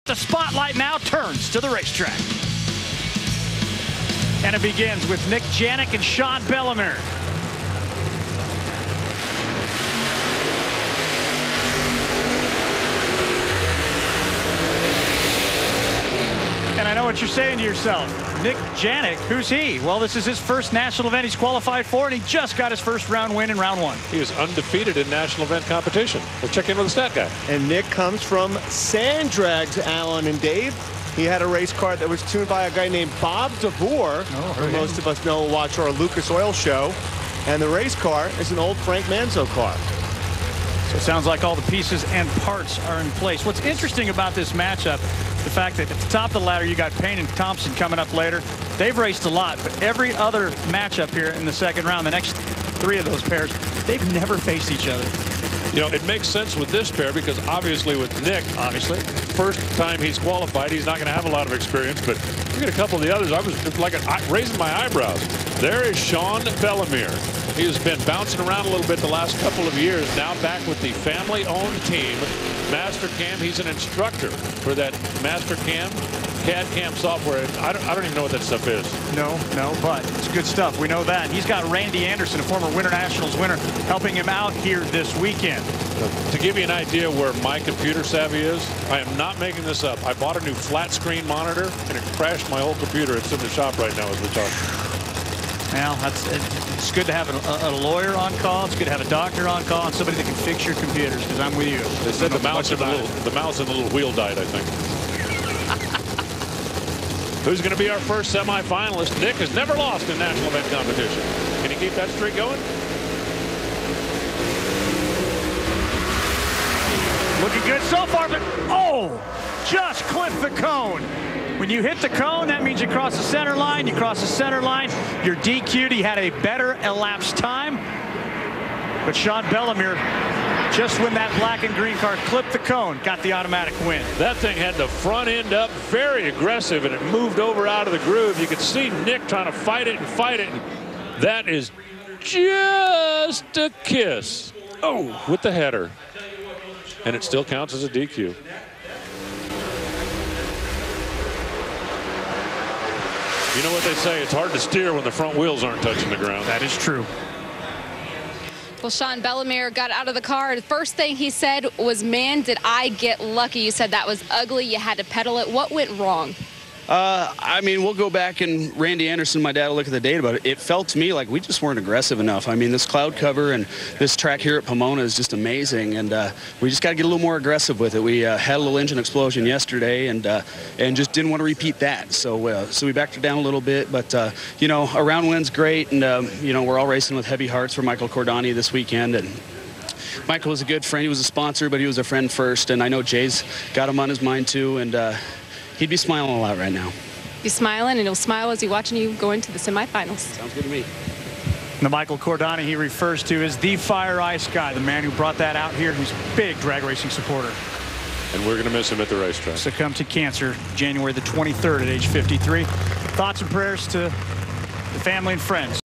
The spotlight now turns to the racetrack. And it begins with Nick Januik and Sean Bellemeur. And I know what you're saying to yourself. Nick Januik, who's he? Well, this is his first national event he's qualified for, and he just got his first round win in round one. He is undefeated in national event competition. We'll check in with the stat guy. And Nick comes from Sand Drags, Alan and Dave. He had a race car that was tuned by a guy named Bob DeVore, who most of us know watch our Lucas Oil show. And the race car is an old Frank Manzo car. So it sounds like all the pieces and parts are in place. What's interesting about this matchup, the fact that at the top of the ladder you got Payne and Thompson coming up later. They've raced a lot, but every other matchup here in the second round, the next three of those pairs, they've never faced each other. You know, it makes sense with this pair because obviously with Nick, first time he's qualified, he's not going to have a lot of experience. But look at a couple of the others. I was like raising my eyebrows. There is Sean Bellemeur. He has been bouncing around a little bit the last couple of years. Now back with the family-owned team, Mastercam. He's an instructor for that Mastercam CAD/CAM software. I don't even know what that stuff is. No, but it's good stuff. We know that. He's got Randy Anderson, a former Winter Nationals winner, helping him out here this weekend. To give you an idea where my computer savvy is, I am not making this up. I bought a new flat screen monitor and it crashed my whole computer. It's in the shop right now as we talk. Well, it's good to have a lawyer on call. It's good to have a doctor on call and somebody that can fix your computers, because I'm with you. They said the mouse and the little wheel died, I think. Who's going to be our first semifinalist? Nick has never lost in national event competition. Can he keep that streak going? Looking good so far, but just clipped the cone. When you hit the cone, that means you cross the center line. You cross the center line, you're DQ'd. He had a better elapsed time. But Sean Bellemeur, just when that black and green car clipped the cone, got the automatic win. That thing had the front end up, very aggressive, and it moved over out of the groove. You could see Nick trying to fight it and fight it. And that is just a kiss. With the header. And it still counts as a DQ. You know what they say, it's hard to steer when the front wheels aren't touching the ground. That is true. Well, Sean Bellemeur got out of the car. The first thing he said was, man, did I get lucky. You said that was ugly. You had to pedal it. What went wrong? I mean, we'll go back and Randy Anderson, my dad, will look at the data, but it felt to me like we just weren't aggressive enough. I mean, this cloud cover and this track here at Pomona is just amazing, and we just got to get a little more aggressive with it. We had a little engine explosion yesterday, and just didn't want to repeat that. So we backed it down a little bit, but you know, a round win's great, and you know, we're all racing with heavy hearts for Michael Cordani this weekend, and Michael was a good friend. He was a sponsor, but he was a friend first, and I know Jay's got him on his mind too, and he'd be smiling a lot right now. Be smiling, and he'll smile as he's watching you go into the semifinals. Sounds good to me. The Michael Cordani he refers to as the Fire Ice guy, the man who brought that out here, who's a big drag racing supporter. And we're going to miss him at the racetrack. Succumbed to cancer January the 23rd at age 53. Thoughts and prayers to the family and friends